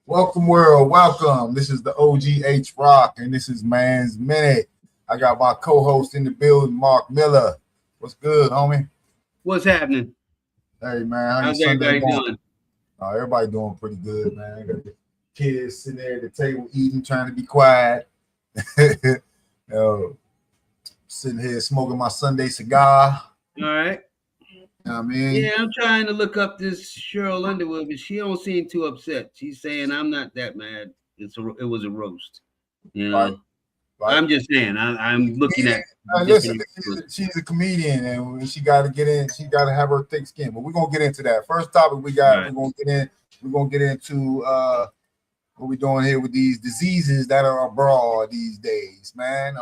Welcome, world. Welcome. This is the OGH Rock, and this is Man's Minute. I got my co-host in the building, Mark Miller. What's good, homie? What's happening? Hey, man. How's everybody doing? Everybody doing pretty good, man. Got the kids sitting there at the table eating, trying to be quiet. Sitting here smoking my Sunday cigar. All right. I mean, yeah, I'm trying to look up this Cheryl Underwood, but she don't seem too upset. She's saying I'm not that mad. It was a roast. You know, right. I'm just saying. I'm looking at. Listen, she's a comedian, and she got to get in. She got to have her thick skin. But we're gonna get into that. First topic we got. Right. We're gonna get into what we're doing here with these diseases that are abroad these days, man.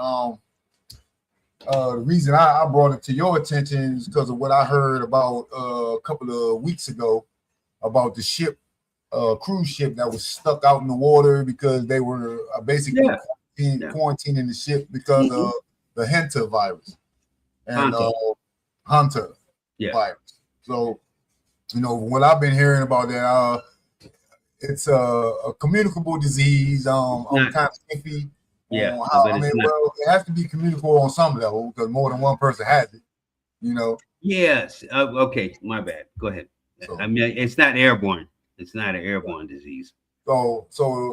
The reason I brought it to your attention is because of what I heard about a couple of weeks ago about the ship, cruise ship that was stuck out in the water because they were basically quarantining the ship because of the Hunter virus and Hunter virus. So, you know, what I've been hearing about that, it's a communicable disease. I'm kind of iffy. Yeah, well, it has to be communicable on some level because more than one person has it, you know. Yes. Okay, my bad. Go ahead. So, I mean, it's not airborne. It's not an airborne disease. So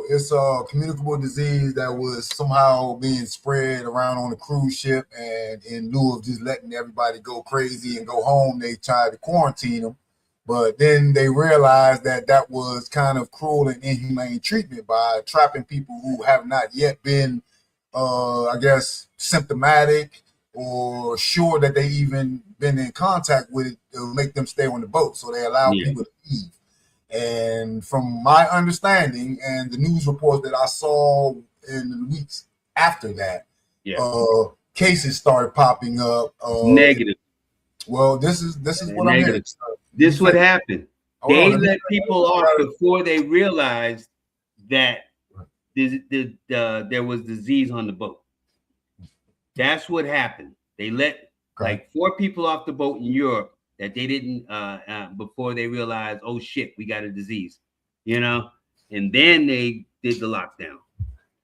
it's a communicable disease that was somehow being spread around on the cruise ship, and in lieu of just letting everybody go crazy and go home, they tried to quarantine them. But then they realized that was kind of cruel and inhumane treatment by trapping people who have not yet been I guess symptomatic or sure that they even been in contact with it to make them stay on the boat. So they allow people to leave. And from my understanding and the news reports that I saw in the weeks after that, cases started popping up. Negative. Well, this is what I'm hearing. This is what happened. They let people off before they realized that there was disease on the boat. That's what happened. They let like 4 people off the boat in Europe that they didn't before they realized, oh shit, we got a disease, you know, and then they did the lockdown.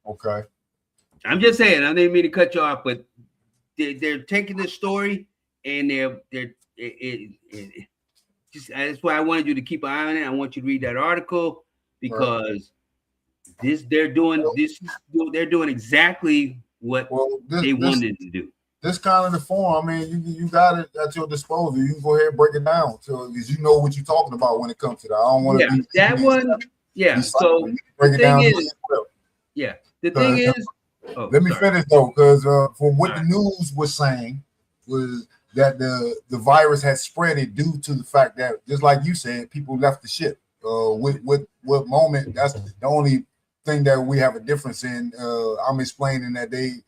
Okay. I'm just saying, I didn't mean to cut you off, but they're taking this story and that's why I wanted you to keep an eye on it. I want you to read that article because they're doing exactly what they wanted to do. This kind of the form, I mean, you got it at your disposal. You can go ahead and break it down because you know what you're talking about when it comes to that. I don't want to be that one. Yeah. So break it down. The thing is, let me finish though, because from what the news was saying was that the virus had spread it due to the fact that, just like you said, people left the ship. What moment? That's the only thing that we have a difference in. I'm explaining that they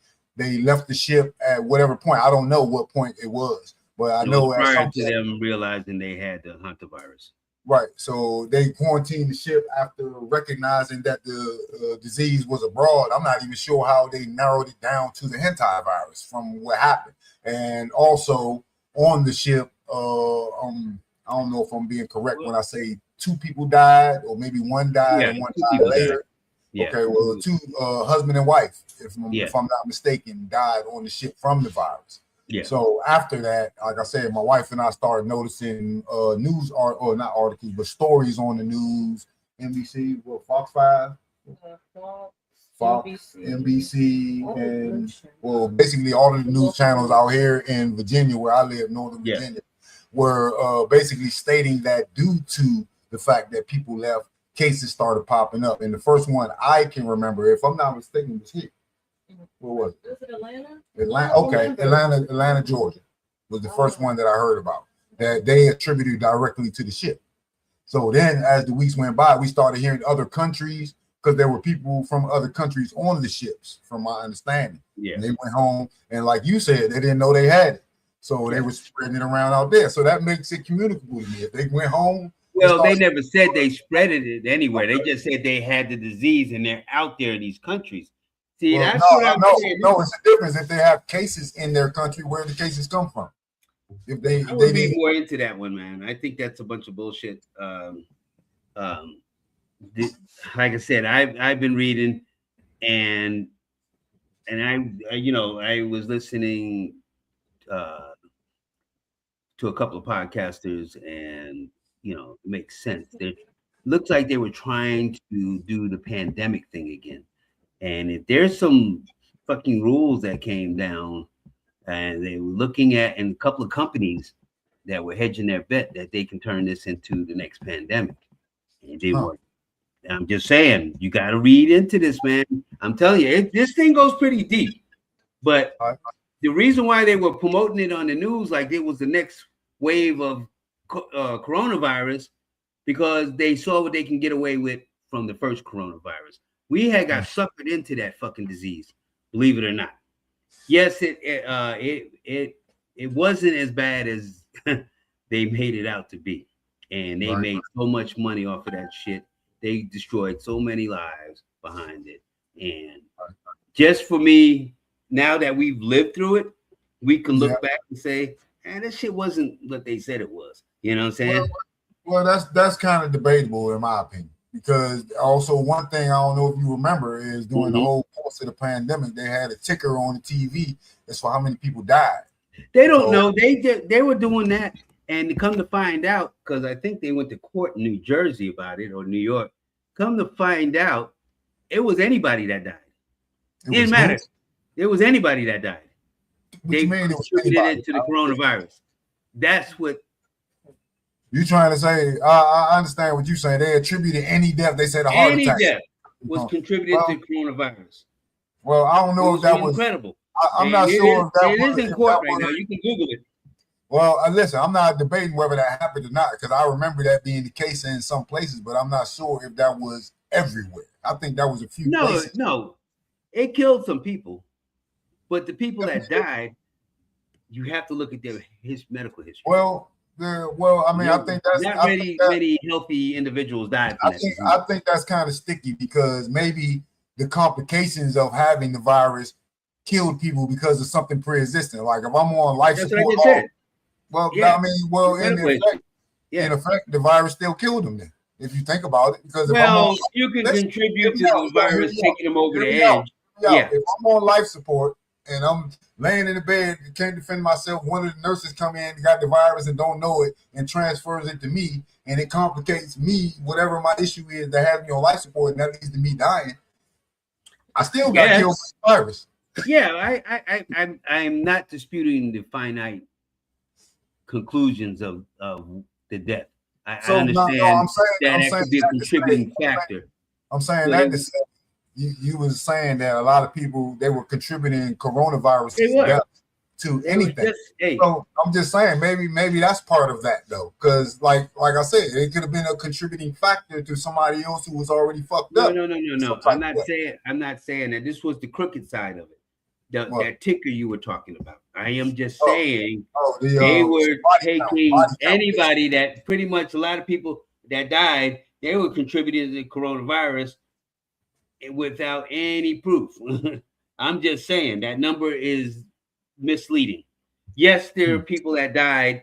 left the ship at whatever point. I don't know what point it was, but I know prior to them realizing they had the Hunter virus. Right. So they quarantined the ship after recognizing that the disease was abroad. I'm not even sure how they narrowed it down to the hentai virus from what happened. And also on the ship, I don't know if I'm being correct when I say 2 people died, or maybe 1 died and 1 died later. Yeah. Okay, well, 2 husband and wife, if I'm not mistaken, died on the ship from the virus. Yeah. So after that, like I said, my wife and I started noticing news or not articles, but stories on the news. NBC, Fox 5, Fox, NBC, and basically all of the news channels out here in Virginia, where I live, Northern Virginia, were basically stating that due to the fact that people left, cases started popping up. And the first one I can remember, if I'm not mistaken, was here. Where was it? Was it Atlanta? Atlanta, Georgia was the first one that I heard about that they attributed directly to the ship. So then, as the weeks went by, we started hearing other countries because there were people from other countries on the ships, from my understanding. Yeah. And they went home, and like you said, they didn't know they had it. So they were spreading it around out there. So that makes it communicable to me. If they went home. Well, they never said they spreaded it anywhere. They just said they had the disease and they're out there in these countries. See, that's what I'm saying. No, it's a difference if they have cases in their country, where the cases come from. If they would be more into that one, man. I think that's a bunch of bullshit. Like I said, I've been reading, and I was listening to a couple of podcasters, and it makes sense. It looks like they were trying to do the pandemic thing again. And if there's some fucking rules that came down, and they were looking at, and a couple of companies that were hedging their bet that they can turn this into the next pandemic. And it didn't work. I'm just saying, you got to read into this, man. I'm telling you, this thing goes pretty deep. But the reason why they were promoting it on the news like it was the next wave of coronavirus, because they saw what they can get away with from the first coronavirus. We had got suckered into that fucking disease, believe it or not. Yes, it wasn't as bad as they made it out to be, and they made so much money off of that shit. They destroyed so many lives behind it, and just for me, now that we've lived through it, we can look back and say, "Man, that shit wasn't what they said it was." You know what I'm saying? Well, that's kind of debatable in my opinion. Because also one thing I don't know if you remember is during the whole course of the pandemic, they had a ticker on the TV as for how many people died. They don't know. They were doing that, and to come to find out, because I think they went to court in New Jersey about it, or New York. Come to find out, it was anybody that died. It didn't matter. It was anybody that died. They contributed it to the coronavirus. That's what. You trying to say? I understand what you're saying. They attributed any death. They said a heart attack. Any death was contributed to coronavirus. Well, I don't know if that was incredible. I'm not sure if that was. It is in court right now. You can Google it. Well, listen, I'm not debating whether that happened or not, because I remember that being the case in some places, but I'm not sure if that was everywhere. I think that was a few places. No, it killed some people, but the people that died, you have to look at their medical history. Well, I mean, I think that's not many healthy individuals died. I think that's kind of sticky, because maybe the complications of having the virus killed people because of something pre-existing. Like if I'm on life support, I mean, in effect, the virus still killed them then. If you think about it, because you can contribute to the virus taking them over the edge. If I'm on life support and I'm laying in the bed, can't defend myself, one of the nurses come in, got the virus and don't know it, and transfers it to me, and it complicates me, whatever my issue is that has me on life support, and that leads to me dying. I still got killed by the virus. Yeah, I'm not disputing the finite conclusions of the death. I understand that could be a contributing factor. I'm saying that to say, you was saying that a lot of people, they were contributing coronavirus to anything. So I'm just saying maybe that's part of that though, because like I said, it could have been a contributing factor to somebody else who was already fucked up. No. I'm not saying that. This was the crooked side of it. That ticker you were talking about. I am just saying they were taking anybody that pretty much a lot of people that died, they were contributing to the coronavirus without any proof. I'm just saying that number is misleading. Yes, there are people that died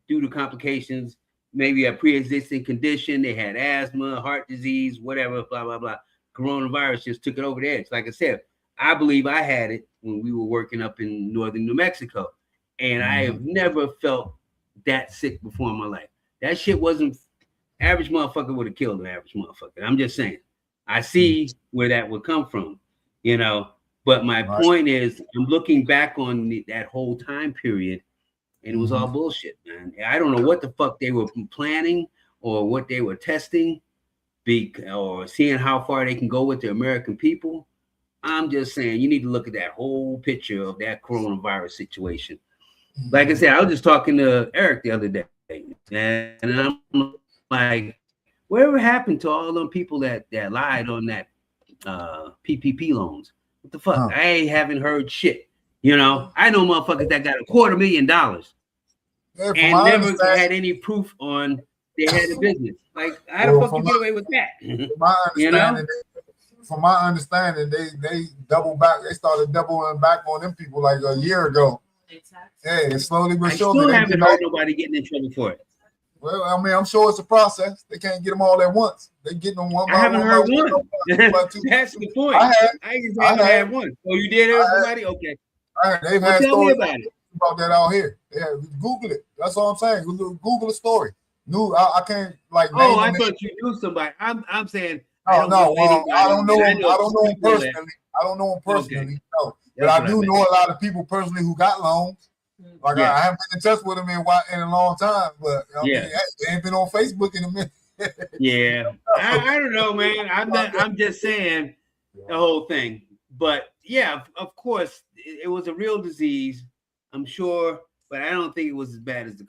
due to complications, maybe a pre-existing condition. They had asthma, heart disease, whatever, blah, blah, blah. Coronavirus just took it over the edge. Like I said, I believe I had it when we were working up in northern New Mexico, and I have never felt that sick before in my life. That shit wasn't average motherfucker would have killed an average motherfucker. I'm just saying. I see where that would come from, But my point is, I'm looking back on that whole time period, and it was all bullshit, man. I don't know what the fuck they were planning or what they were testing, or seeing how far they can go with the American people. I'm just saying you need to look at that whole picture of that coronavirus situation. Like I said, I was just talking to Eric the other day, and I'm like, Whatever happened to all them people that lied on that PPP loans? What the fuck? I haven't heard shit. You know, I know motherfuckers that got $250,000 and never had any proof on they had a business. Like, how the fuck you get away with that? From my understanding, they double back. They started doubling back on them people like a year ago. Yeah, slowly but surely. I still haven't heard nobody getting in trouble for it. Well, I mean, I'm sure it's a process. They can't get them all at once. They getting them one by one. I haven't heard one. That's the point. I haven't had one. Oh, you did hear somebody? Okay. They've had stories about that out here. Yeah, Google it. That's all I'm saying. Google the story. I can't like. Oh, I thought you knew somebody. I'm saying. I don't know him personally. I don't know him personally. No, but I do know a lot of people personally who got loans. Like I haven't been in touch with them in a long time, but I mean, they ain't been on Facebook in a minute. Yeah, I don't know, man. I'm just saying the whole thing. But yeah, of course, it was a real disease. I'm sure, but I don't think it was as bad as the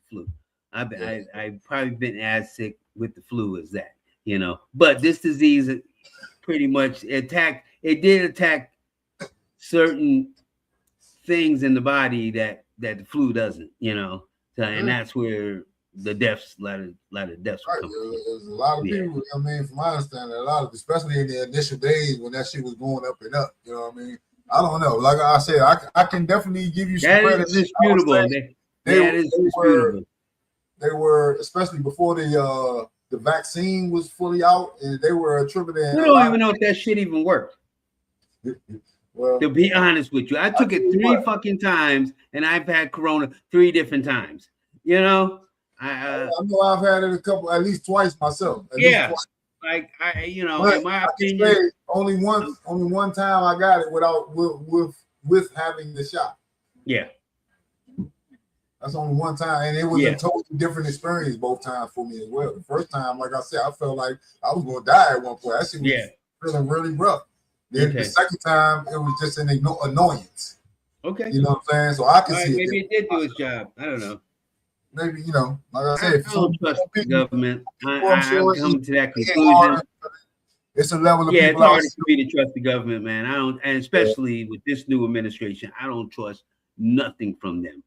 flu. I've probably been as sick with the flu as that, you know. But this disease pretty much did attack certain things in the body that the flu doesn't, you know. So, and that's where the deaths, a lot of deaths. Right. There's a lot of people. I mean, from my understanding, especially in the initial days when that shit was going up and up. You know what I mean? I don't know. Like I said, I can definitely give you some credit. That is disputable. That is disputable. They were, especially before the vaccine was fully out, and they were attributing. We don't even know if that shit even worked. Well, to be honest with you, I took it 3 fucking times, and I've had Corona 3 different times. You know, I know I've had it at least twice myself. Like in my opinion, only one time I got it with having the shot. Yeah, that's only one time, and it was a totally different experience both times for me as well. The first time, like I said, I felt like I was going to die at one point. That shit was feeling really rough. Then the second time, it was just an annoyance. Okay. You know what I'm saying? So I can see maybe it did do its job. I don't know. Maybe, like I said, I don't trust the government. I'm coming to that conclusion. It's a level of people. It's hard for me to trust the government, man. I don't, and especially with this new administration, I don't trust nothing from them.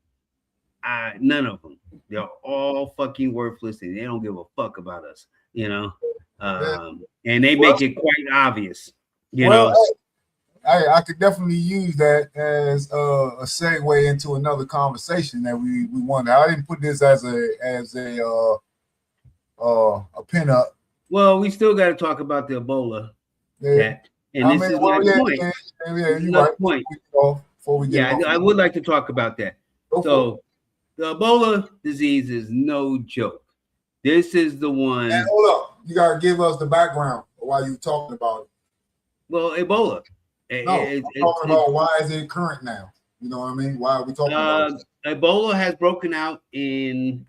None of them. They're all fucking worthless, and they don't give a fuck about us, you know. And they make it quite obvious. You know, I could definitely use that as a segue into another conversation that we wanted. I didn't put this as a pin up. Well, we still got to talk about the Ebola. Yeah. And this is my point. You're right. Before we get I would like to talk about that. So the Ebola disease is no joke. This is the one. And hold up. You got to give us the background while you're talking about it. Well, Ebola. I'm talking about why is it current now? You know what I mean? Why are we talking about it? Ebola has broken out in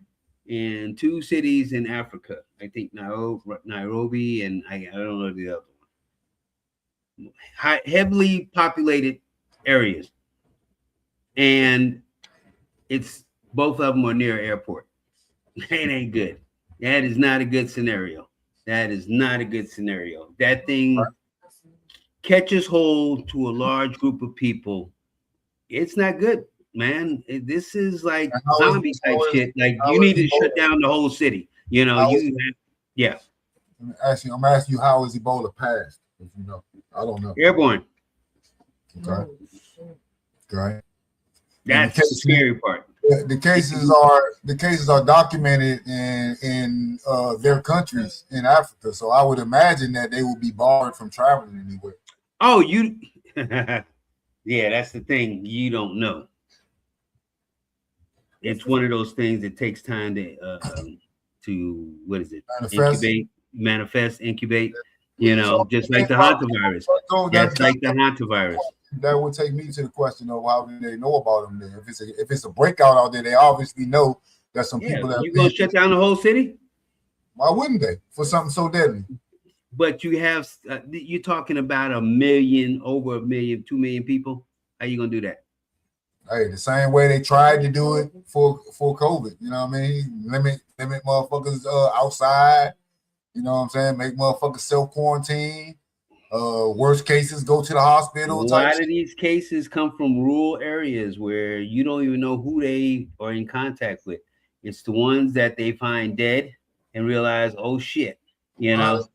2 cities in Africa. I think Nairobi and I don't know the other one. Heavily populated areas. And it's both of them are near airport. It ain't good. That is not a good scenario. That thing catches hold to a large group of people. It's not good, man. This is like zombie type shit. Like you need to shut down the whole city. You know, I'm asking you, how is Ebola passed? If you know, I don't know. Airborne. Okay. That's the scary part. The cases are documented in their countries in Africa. So I would imagine that they will be barred from traveling anywhere. Oh, yeah, that's the thing. You don't know. It's one of those things that takes time to what is it? Manifest, incubate. You know, just like the hantavirus. That's like the hantavirus. That would take me to the question of how do they know about them then? If it's a breakout out there, they obviously know that some people that you gonna shut down the whole city? Why wouldn't they? For something so deadly. But you have you're talking about over 1 million, 2 million people. How you gonna do that? Hey, the same way they tried to do it for COVID. You know what I mean? Limit motherfuckers outside. You know what I'm saying? Make motherfuckers self-quarantine. Worst cases, go to the hospital. A lot of these cases come from rural areas where you don't even know who they are in contact with. It's the ones that they find dead and realize, oh shit, you know.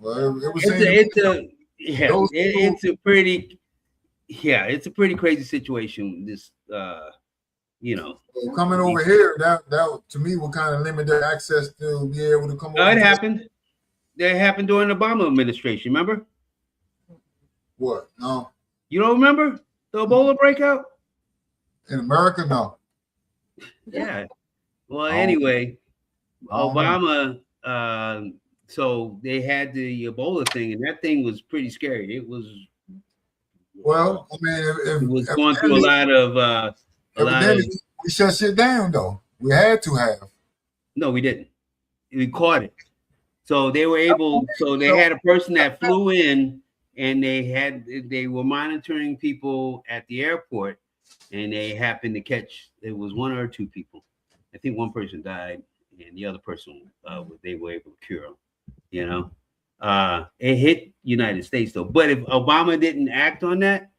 Well, it's a pretty crazy situation. This you know, coming over here, that to me would kind of limit their access to be able to come over. It happened. That happened during the Obama administration. Remember? What? No. You don't remember the Ebola breakout in America? No. Yeah. Well, anyway, Obama. So they had the Ebola thing, and that thing was pretty scary. It was. Well, I mean, it was going through a lot of. We shut shit down though. We had to have. No, we didn't. We caught it. So they were able. So they had a person that flew in, and they were monitoring people at the airport, and they happened to catch. It was one or two people. I think one person died, and the other person they were able to cure. You know, it hit United States though. But if Obama didn't act on that,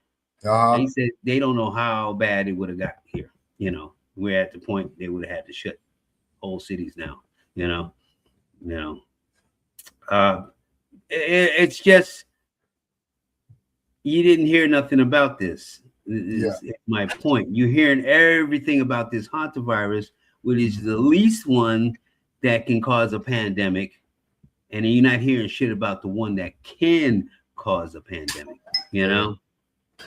they said they don't know how bad it would have got here. You know, we're at the point they would have had to shut whole cities down. You know, it's just you didn't hear nothing about this. Is my point. You're hearing everything about this hantavirus, which is the least one that can cause a pandemic, and you're not hearing shit about the one that can cause a pandemic. You know.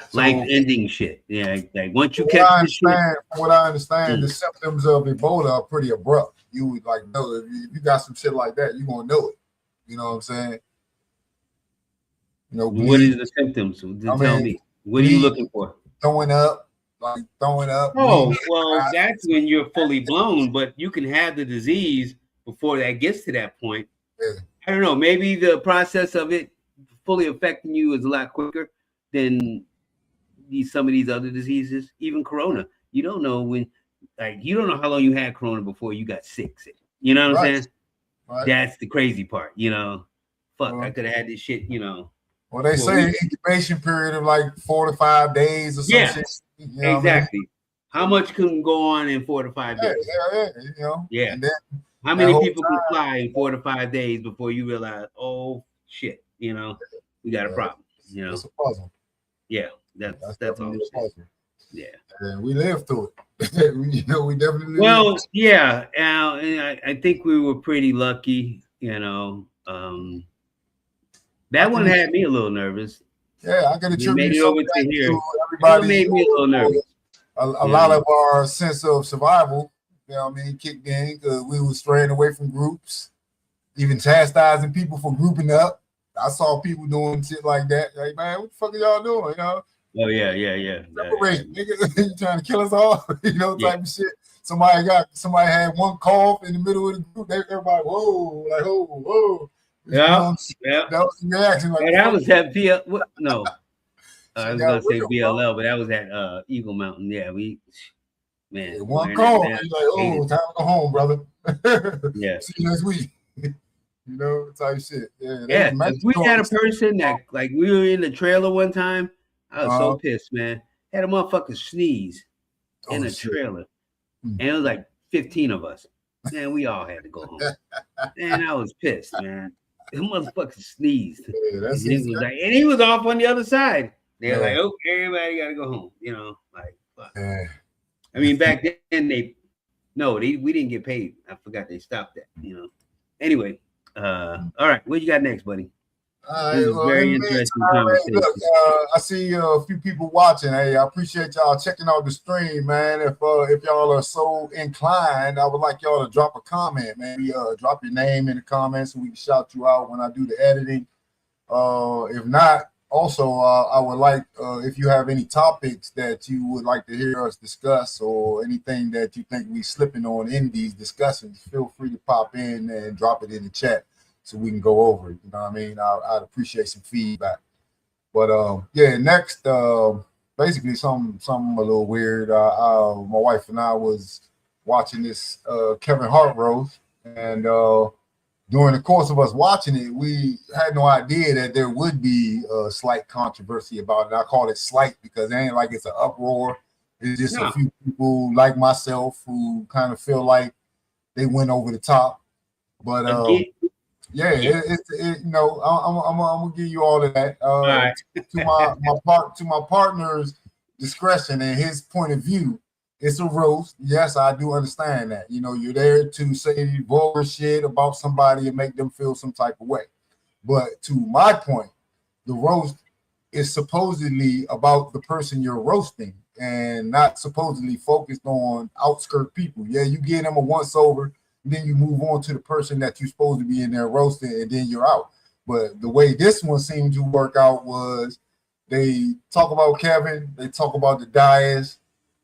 So, like ending shit. Yeah, like once you catch the shit. From what I understand, the symptoms of Ebola are pretty abrupt. You would like know if you got some shit like that, you're gonna know it. You know what I'm saying? You know, what is the symptoms? Tell me. What are you looking for? Throwing up. Oh, well, that's when you're fully blown, but you can have the disease before that gets to that point. Yeah. I don't know. Maybe the process of it fully affecting you is a lot quicker than some of these other diseases, even corona. You don't know you don't know how long you had corona before you got sick. You know what I'm saying? Right. That's the crazy part, you know. Fuck, I could have had this shit, you know. Well, they say an incubation period of like 4 to 5 days or some shit. You know exactly. I mean? How much can go on in 4 to 5 days? You know. Yeah. And then how many people can fly in 4 to 5 days before you realize, oh shit, you know, we got a problem. You know, it's a puzzle. Yeah. That's all. Yeah, we lived through it. we definitely. Well, yeah, and I think we were pretty lucky. You know, that one had me a little nervous. Yeah, I can attribute made it over to here. Everybody made me a little nervous. A lot of our sense of survival, you know what I mean, kicked in because we were straying away from groups, even chastising people for grouping up. I saw people doing shit like that. Like, man, what the fuck are y'all doing? You know. Oh yeah. Separate, nigga. You trying to kill us all? You know, type of shit. Somebody had one cough in the middle of the group. Everybody, whoa, like whoa. Yeah. That was the reaction. Like, that was at no. I was gonna say BLL, but that was at Eagle Mountain. Yeah, one call. He's like, oh, time to go home, brother. Yeah. See you next week. You know, type shit. Yeah. We had a person that we were in the trailer one time. I was so pissed, man. Had a motherfucker sneeze in a trailer. And it was like 15 of us. Man, we all had to go home. Man, I was pissed, man. The motherfucker sneezed. And he was off on the other side. They were like, oh, everybody got to go home. You know, like, fuck. I mean, back then we didn't get paid. I forgot they stopped that, you know. Anyway, all right, what you got next, buddy? This is very interesting conversation. Look, I see a few people watching. Hey, I appreciate y'all checking out the stream, man. If y'all are so inclined, I would like y'all to drop a comment. Maybe drop your name in the comments so we can shout you out when I do the editing. If not, also I would like if you have any topics that you would like to hear us discuss or anything that you think we slipping on in these discussions, feel free to pop in and drop it in the chat so we can go over it. You know what I mean? I'd appreciate some feedback. But next, basically something a little weird. My wife and I was watching this Kevin Hart roast, and during the course of us watching it, we had no idea that there would be a slight controversy about it. I call it slight because it ain't like it's an uproar. It's just a few people like myself who kind of feel like they went over the top. But yeah, you know, I'm gonna give you all of that. Right. to my partner's discretion and his point of view, it's a roast. Yes, I do understand that. You know, you're there to say vulgar shit about somebody and make them feel some type of way. But to my point, the roast is supposedly about the person you're roasting and not supposedly focused on outskirt people. Yeah, you give them a once over, then you move on to the person that you're supposed to be in there roasting, and then you're out. But the way this one seemed to work out was they talk about Kevin, they talk about the dais,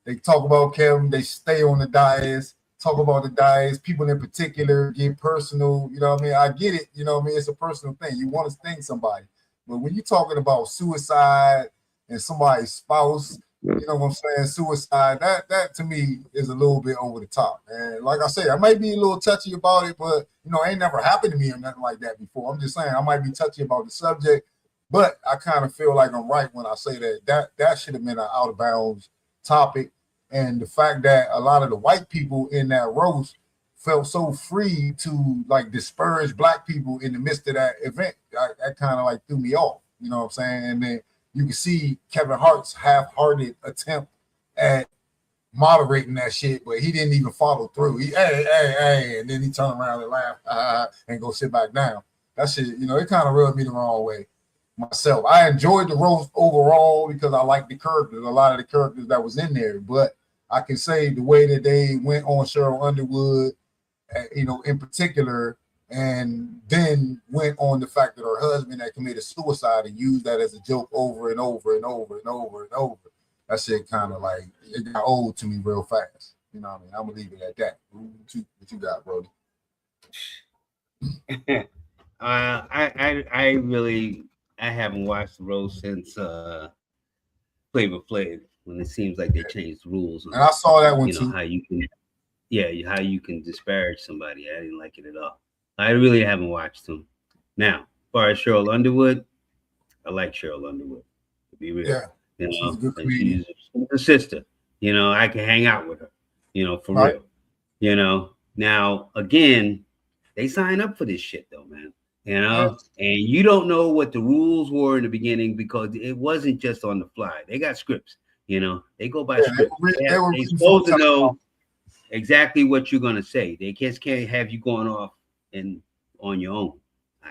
they talk about Kevin, they stay on the dais, talk about the dais, people in particular get personal. You know what I mean? I get it. You know what I mean? It's a personal thing. You want to sting somebody. But when you're talking about suicide and somebody's spouse, you know what I'm saying, suicide, that to me is a little bit over the top. And like I said, I might be a little touchy about it, but you know, it ain't never happened to me or nothing like that before. I'm just saying I might be touchy about the subject, but I kind of feel like I'm right when I say that should have been an out of bounds topic. And the fact that a lot of the white people in that roast felt so free to like disparage black people in the midst of that event, that kind of like threw me off. You know what I'm saying? And then you can see Kevin Hart's half-hearted attempt at moderating that shit, but he didn't even follow through. Hey, and then he turned around and laughed and go sit back down. That shit, you know, it kind of rubbed me the wrong way myself. I enjoyed the roast overall because I liked the characters, a lot of the characters that was in there, but I can say the way that they went on Cheryl Underwood, you know, in particular, and then went on the fact that her husband had committed suicide and used that as a joke over and over and over and over and over. That shit kind of like, it got old to me real fast. You know what I mean? I'm gonna leave it at that. What you got, Brody? I haven't watched the roast since Flavor Flav, when it seems like they changed the rules. And I saw that one too. How you can disparage somebody. I didn't like it at all. I really haven't watched them. Now, as far as Cheryl Underwood, I like Cheryl Underwood, to be real. Yeah, you know, she's a good comedian. She's a sister. You know, I can hang out with her, you know, for real. You know, now, again, they sign up for this shit, though, man. You know, and you don't know what the rules were in the beginning because it wasn't just on the fly. They got scripts, you know, they go by scripts. They're supposed to know exactly what you're going to say. They just can't have you going off and on your own.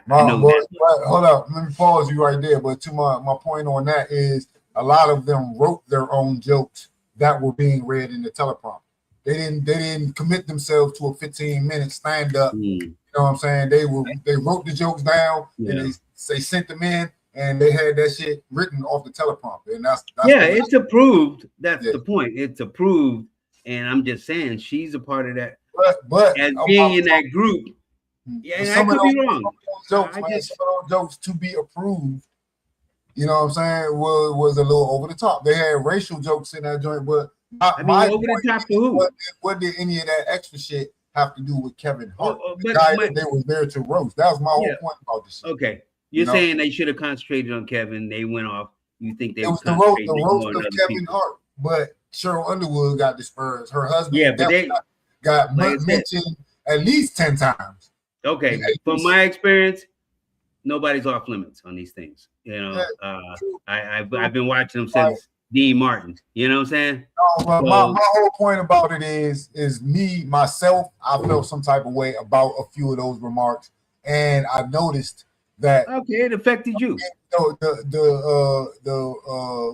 Hold up, let me pause you right there. But to my point on that is a lot of them wrote their own jokes that were being read in the teleprompter. They didn't commit themselves to a 15-minute stand-up. You know what I'm saying? They wrote the jokes down and they sent them in and they had that shit written off the teleprompter. And that's it's approved. That's the point. It's approved. And I'm just saying she's a part of that. But as being in that group, and I could be wrong. Some of those jokes to be approved, you know what I'm saying, was a little over the top. They had racial jokes in that joint, but over the top to who? What did any of that extra shit have to do with Kevin Hart? The guy that they was there to roast. That was my whole point about this shit. Okay. You're saying they should have concentrated on Kevin. They went off. You think they was the roast of Kevin Hart, but Cheryl Underwood got dispersed. Her husband got mentioned at least 10 times. Okay. From my experience, nobody's off limits on these things. You know, I've been watching them since Dean Martin. You know what I'm saying? No, but my whole point about it is myself, I felt some type of way about a few of those remarks, and I noticed that it affected you. The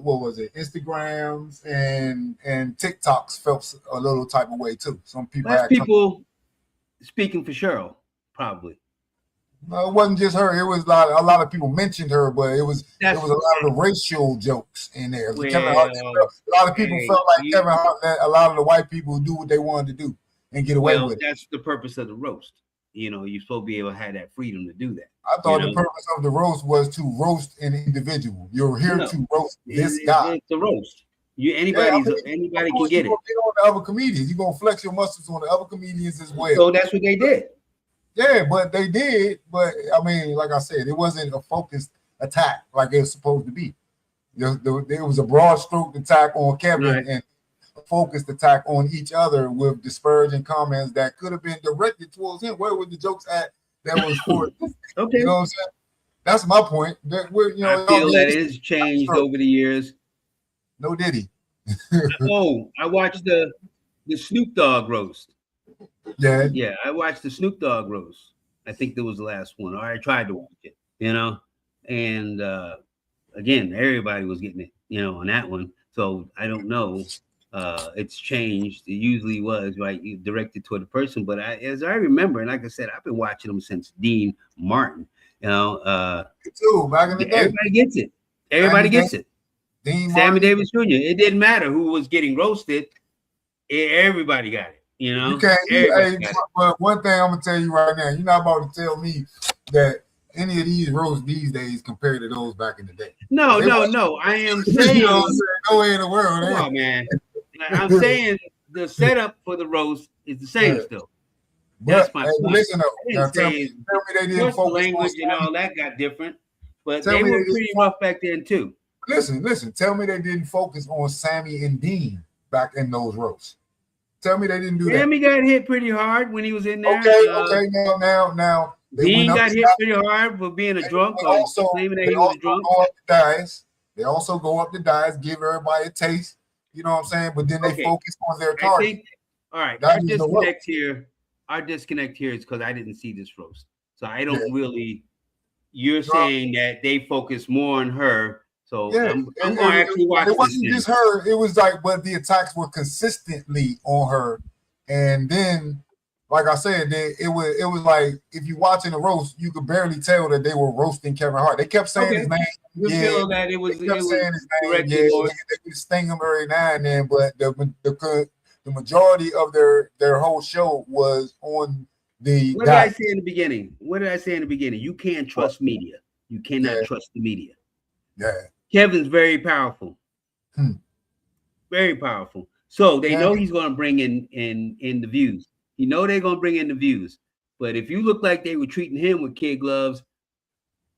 what was it? Instagrams and TikToks felt a little type of way too. Some people speaking for Cheryl, probably. No, it wasn't just her. It was a lot of people mentioned her, but it was a lot of the racial jokes in there. Kevin Hart, a lot of people felt like Kevin Hart let a lot of the white people do what they wanted to do and get away with it. That's the purpose of the roast. You know, you're supposed to be able to have that freedom to do that. I thought the purpose of the roast was to roast an individual. You're here to roast this guy. It's a roast. Anybody can get it. Get on the other comedians. You're gonna flex your muscles on the other comedians as well. So that's what they did. Yeah, but they did. But I mean, like I said, it wasn't a focused attack like it was supposed to be. There was a broad stroke attack on Kevin Right. and a focused attack on each other with disparaging comments that could have been directed towards him. Where were the jokes at that was for? Okay. You know what I'm saying? That's my point. That I feel that it has changed over the years. No Diddy. Oh, I watched the Snoop Dogg roast. Yeah, I watched the Snoop Dogg roast. I think that was the last one, or I tried to watch it. And again, everybody was getting it, on that one. So I don't know. It's changed. It usually was right directed toward the person, but as I remember, and like I said, I've been watching them since Dean Martin. Me too, back in the day. Everybody gets it. Everybody gets it. Sammy Davis Jr. It didn't matter who was getting roasted. Everybody got it. You can't. But one thing I'm gonna tell you right now, you're not about to tell me that any of these roasts these days compared to those back in the day. No. I am saying, no way in the world. Come on, man. I'm saying the setup for the roast is the same still. That's my point. Listen up. Now, tell me they didn't focus language and all that got different, but they were pretty rough back then too. Listen. Tell me they didn't focus on Sammy and Dean back in those roasts. Tell me they didn't do that. Sammy got hit pretty hard when he was in there. Okay. Now. Dean got hit pretty hard for being a drunk or claiming that he was a drunk. They also go up the dice, give everybody a taste. You know what I'm saying? But then they focus on their target. All right. Our disconnect here is because I didn't see this roast. So I don't really. You're saying that they focus more on her. So I'm going to actually watch this. It wasn't just her. It was like, but the attacks were consistently on her. And then, like I said, it was like if you're watching the roast, you could barely tell that they were roasting Kevin Hart. They kept saying his name. You feel that it was saying his name. Yeah, they could sting him every now and then, but the majority of their whole show was on the. What did I say in the beginning? You can't trust media. You cannot trust the media. Yeah. Kevin's very powerful. Very powerful. So they know he's going to bring in the views. You know they're going to bring in the views. But if you look like they were treating him with kid gloves,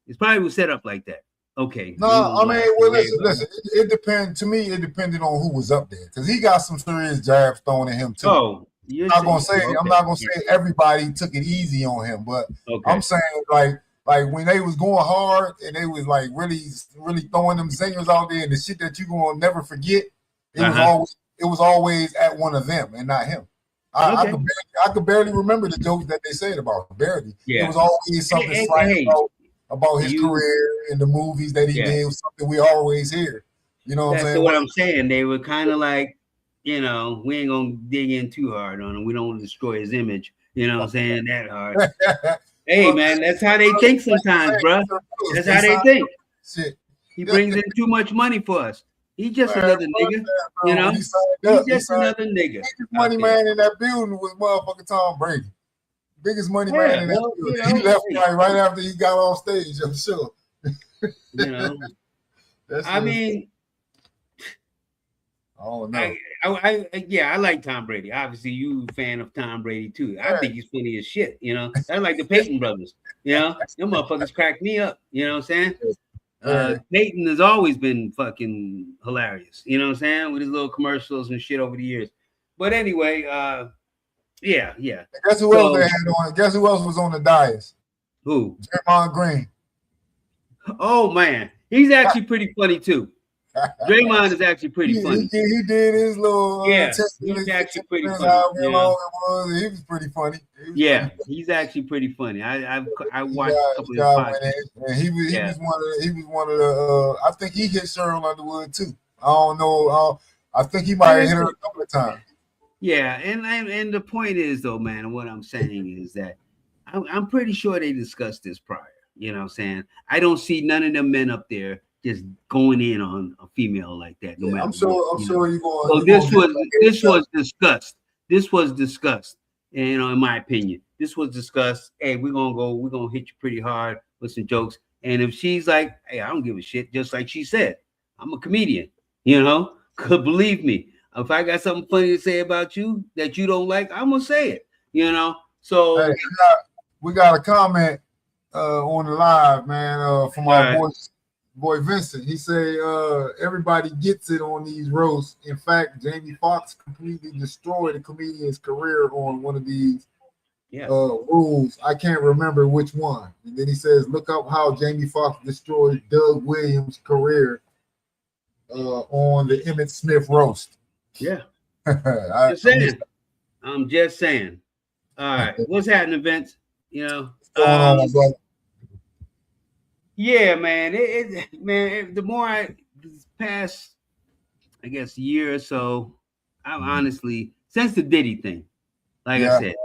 it's probably was set up like that. Okay. No, I mean, well, listen. It depends. To me, it depended on who was up there because he got some serious jabs thrown at him too. Oh, I'm not gonna say everybody took it easy on him, but I'm saying like when they was going hard and they was like really throwing them zingers out there and the shit that you gonna never forget, it was always at one of them and not him. I could barely remember the jokes that they said about him. Barely. Yeah. It was always something slight about his career and the movies that he did. Was something we always hear. You know what I'm saying? That's what I'm saying. They were kind of like, we ain't gonna dig in too hard on him. We don't want to destroy his image. You know what I'm saying? That hard. Hey, man, that's how they think sometimes, bro. That's how they think. Shit. He brings in too much money for us. He's just another nigga, He's just another nigga. Biggest money man in that building was motherfucking Tom Brady. Biggest money man in that building. He left right after he got on stage, I'm sure. I mean, oh no. I like Tom Brady. Obviously, you a fan of Tom Brady too. I think he's funny as shit. That's like the Peyton brothers. Them motherfuckers crack me up. You know what I'm saying? Peyton has always been fucking hilarious. You know what I'm saying? With his little commercials and shit over the years. But anyway, yeah. Guess who else they had on? Guess who else was on the dais? Who? Draymond Green. Oh man, he's actually pretty funny too. Draymond is actually pretty funny. He did his little he's actually pretty funny. He was pretty funny. He's actually pretty funny. I watched a couple of his podcasts. And he was one of the I think he hit Cheryl Underwood too. I don't know. I think he might have hit her a couple of times. Yeah, and the point is though, man, what I'm saying is that I'm pretty sure they discussed this prior. You know what I'm saying? I don't see none of them men up there just going in on a female like that. No matter. I'm sure you're going. So this was discussed. This was discussed. And, in my opinion, this was discussed. Hey, we're gonna hit you pretty hard with some jokes. And if she's like, hey, I don't give a shit, just like she said, I'm a comedian. Could believe me. If I got something funny to say about you that you don't like, I'm gonna say it. So. Hey, we got a comment on the live, man, from our boy Vincent. He say everybody gets it on these roasts. In fact, Jamie Foxx completely destroyed a comedian's career on one of these rules. I can't remember which one. And then he says, look up how Jamie Foxx destroyed Doug Williams' career on the Emmett Smith roast. Yeah. I'm just saying. All right. What's happening, Vince? You know, what's going on, my brother? Yeah, man. The more this past, I guess, year or so, I'm honestly, since the Diddy thing, like I said,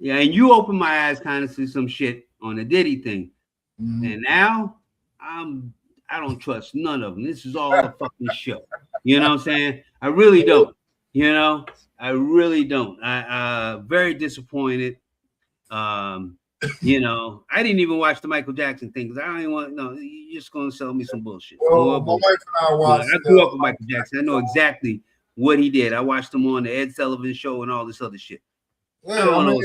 and you opened my eyes kind of to some shit on the Diddy thing. And now I don't trust none of them. This is all a fucking show. You know what I'm saying? I really don't. You know, I really don't. I very disappointed. You know, I didn't even watch the Michael Jackson thing because I don't even want. No, you're just gonna sell me some bullshit. Well, my wife and I watched. I grew up with Michael Jackson. I know exactly what he did. I watched him on the Ed Sullivan Show and all this other shit. Yeah, my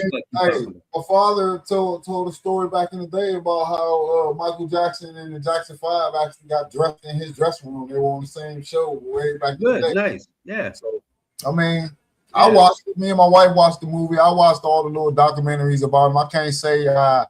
father told a story back in the day about how Michael Jackson and the Jackson 5 actually got dressed in his dressing room. They were on the same show way back in the day. Nice, yeah. So, I mean, I watched it. Me and my wife watched the movie. I watched all the little documentaries about him. I can't say I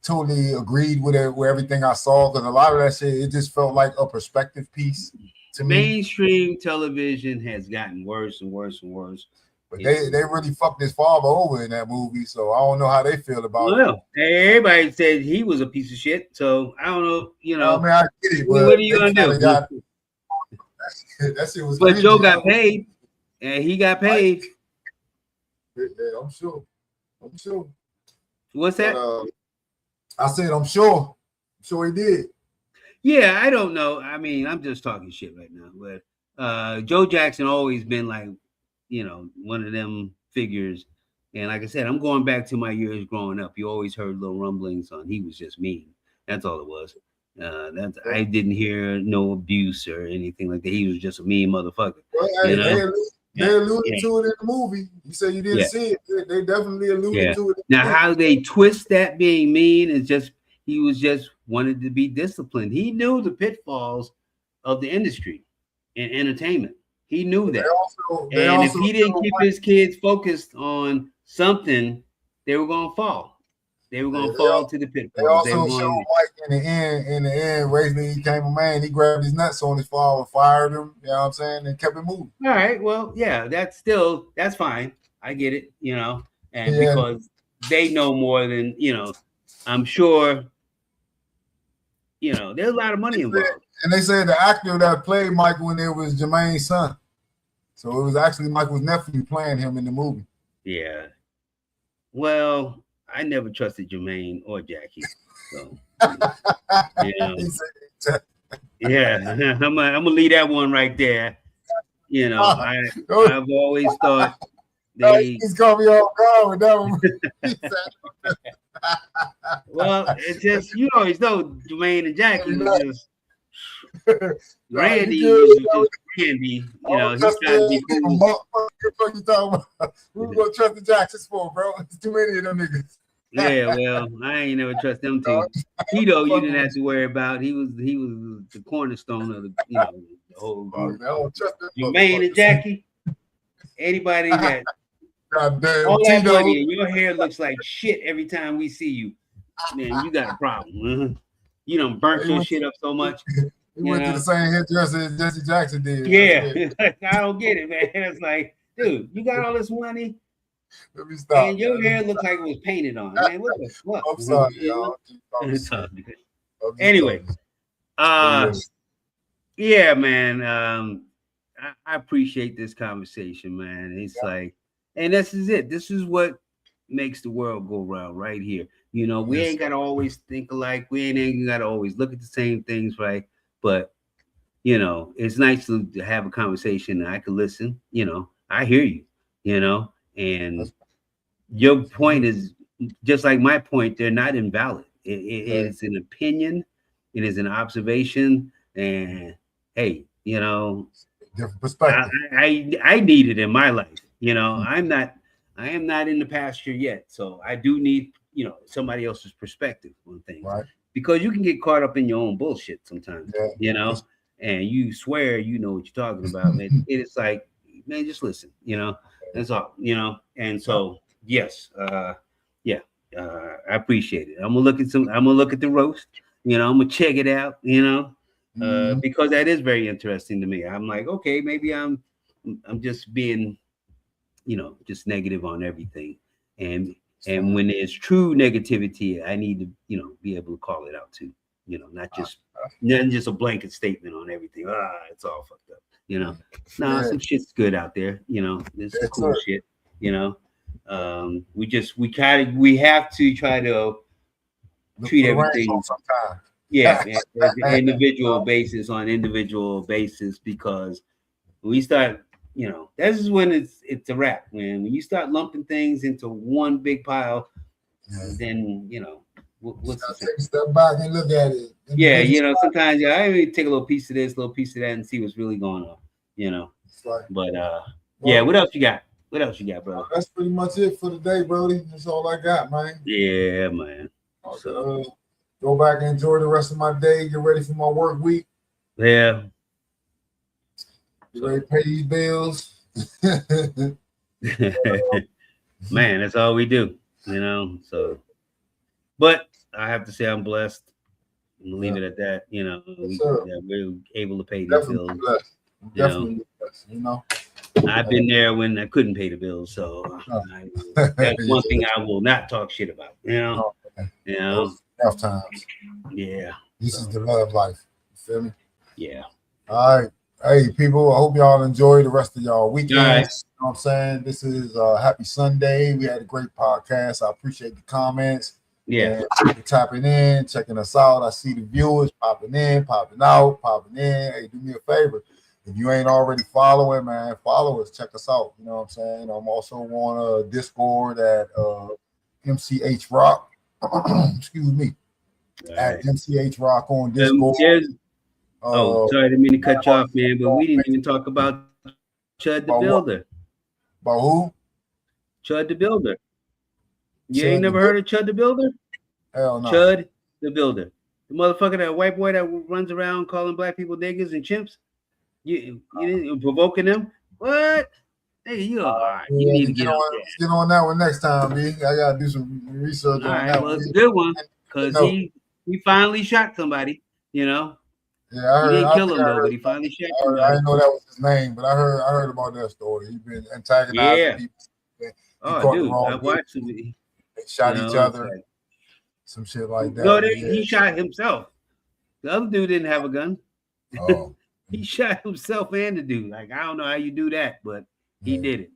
totally agreed with it, with everything I saw, because a lot of that shit, it just felt like a perspective piece to me. Mainstream television has gotten worse and worse and worse. But they really fucked his father over in that movie, so I don't know how they feel about it. Everybody said he was a piece of shit, so I don't know. You know, I mean, I get it. What are you gonna do? That shit was. But Joe got paid, and he got paid. Yeah, I'm sure. What's that? But, I said, I'm sure he did. Yeah, I don't know. I mean, I'm just talking shit right now, but Joe Jackson always been like, you know, one of them figures. And like I said, I'm going back to my years growing up. You always heard little rumblings on he was just mean. That's all it was. I didn't hear no abuse or anything like that. He was just a mean motherfucker. Well, they alluded to it in the movie. You said you didn't see it. They definitely alluded to it. Now, how they twist that being mean is just he was just wanted to be disciplined. He knew the pitfalls of the industry and entertainment. He knew that. And if he didn't keep his kids focused on something, they were going to fall. They were going to fall to the pitfalls. They also showed Mike in the end, raising he became a man. He grabbed his nuts on his father, fired him, you know what I'm saying, and kept it moving. All right, well, yeah, that's fine. I get it, you know, and because they know more than, you know, I'm sure, you know, there's a lot of money involved. And they said the actor that played Michael in there was Jermaine's son. So it was actually Michael's nephew playing him in the movie. Yeah. Well, I never trusted Jermaine or Jackie. So, you know. Yeah, I'm gonna leave that one right there. You know, I've always thought he's gonna be all gone with that one. Well, it's just you always know Jermaine and Jackie was just Randy was just Randy. You know, he's trying to be cool. What you talking about? Who we gonna trust the Jacksons for, bro? It's too many of them niggas. Yeah, well, I ain't never trust them two. Tito, you didn't have to worry about. He was the cornerstone of the, you know, the whole group. Jermaine and Jackie. Anybody that goddamn all that money and your hair looks like shit every time we see you, man, you got a problem. You done burnt your shit up so much. He went to the same hairdresser as Jesse Jackson did. Yeah, I don't get it, man. It's like, dude, you got all this money. Let me stop. And your hair looks like it was painted on. Man, what the fuck? I'm sorry, y'all. Anyway, yeah, man. I appreciate this conversation, man. It's like, and this is it. This is what makes the world go round right here. You know, we ain't gotta always think alike. We ain't gotta always look at the same things, right? But you know, it's nice to have a conversation and I can listen. You know, I hear you. You know. And your point is just like my point, they're not invalid. It's an opinion, it is an observation, and hey, you know, different perspective. I need it in my life. You know, I am not in the pasture yet, so I do need somebody else's perspective on things, right. because you can get caught up in your own bullshit sometimes, and you swear you know what you're talking about, man. It's like, man, just listen, that's all, and so yes, I appreciate it. I'm gonna look at the roast, I'm gonna check it out, because that is very interesting to me. I'm like, okay, maybe I'm just being, just negative on everything, and when there's true negativity, I need to, be able to call it out too, not just a blanket statement on everything. It's all fucked up, some shit's good out there, there's some cool shit, we have to try to treat everything sometimes. individual basis, because we start, this is when it's a wrap. When you start lumping things into one big pile, then what's take a step back and look at it. Sometimes I even take a little piece of this, a little piece of that, and see what's really going on. But what else you got? What else you got, brother? That's pretty much it for today, Brody. That's all I got, man. Yeah, man. So go back and enjoy the rest of my day. Get ready for my work week. Yeah. Get ready to pay these bills. Man, that's all we do, So, but I have to say I'm blessed. I'm gonna leave it at that. We're able to pay these bills. Definitely blessed, I've been there when I couldn't pay the bills, so that's one thing I will not talk shit about. Enough times. Yeah. This is the love life. You feel me? Yeah. All right. Hey, people, I hope y'all enjoy the rest of y'all weekend. Right. You know what I'm saying? This is Happy Sunday. We had a great podcast. I appreciate the comments. Yeah. Tapping in, checking us out. I see the viewers popping in, popping out, popping in. Hey, do me a favor. If you ain't already following, man, follow us. Check us out. You know what I'm saying? I'm also on Discord at MCH Rock. Excuse me. Right. At MCH Rock on Discord. Sorry, I didn't mean to cut you off, man, but we didn't even talk about Chud the Builder. About who? Chud the Builder. You ain't never heard of Chud the Builder? Hell no. Chud the Builder. The motherfucker, that white boy that runs around calling black people niggas and chimps. You didn't provoking them? What? Hey, you need to get on that one next time, B. I gotta do some research on that. Well, it's a good one, because he finally shot somebody, Yeah, he didn't kill him though, but he finally shot somebody. I didn't know that was his name, but I heard about that story. He's been antagonizing people. Dude, I watched him. They shot each other. Some shit like that. No, he shot himself. The other dude didn't have a gun. Oh. He shot himself and the dude. Like, I don't know how you do that, but he did it.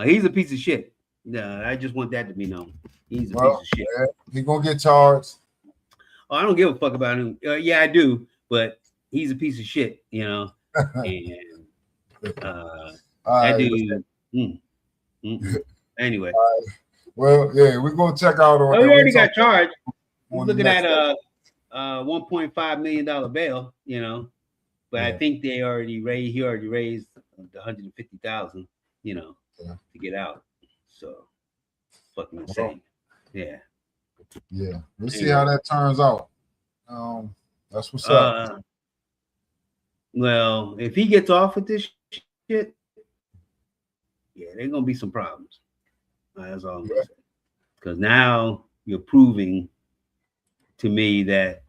He's a piece of shit. I just want that to be known. He's a piece of shit. He's gonna get charged. Oh, I don't give a fuck about him. Yeah, I do, but he's a piece of shit, And that dude. Anyway. Well, yeah, we're gonna check out on. He already got charged. He's looking at $1.5 million bail, but I think he already raised $150,000, to get out. So fucking insane. Yeah. We'll see how that turns out. That's what's up. Well, if he gets off with this shit, there's gonna be some problems. That's all I'm gonna say. Because now you're proving to me that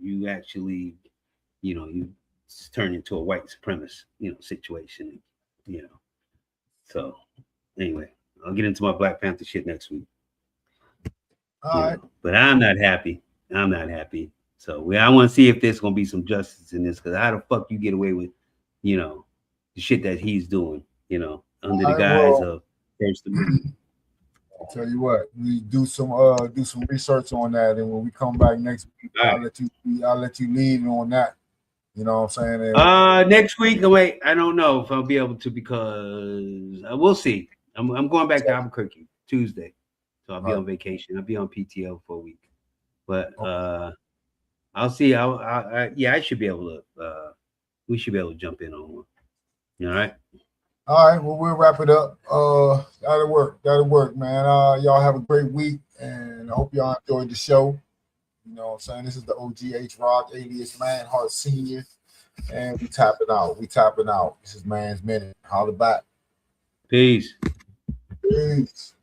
you actually, you turn into a white supremacist, situation, So anyway, I'll get into my Black Panther shit next week. All right. But I'm not happy. So I want to see if there's gonna be some justice in this, because how the fuck you get away with, the shit that he's doing, under the guise of First Amendment. I'll tell you what, we do some research on that, and when we come back next week, I'll let you lead on that. You know what I'm saying? And, next week, wait, I don't know if I'll be able to, because we'll see. I'm going back to Albuquerque Tuesday, so I'll be on vacation. I'll be on PTO for a week, but I'll see. I should be able to. We should be able to jump in on one. All right. All right, well, we'll wrap it up. That'll work, man. Y'all have a great week, and I hope y'all enjoyed the show. You know what I'm saying? This is the OGH Rock, alias Man Heart Senior, and we tapping out. This is Man's Minute. Holla back. Peace. Peace.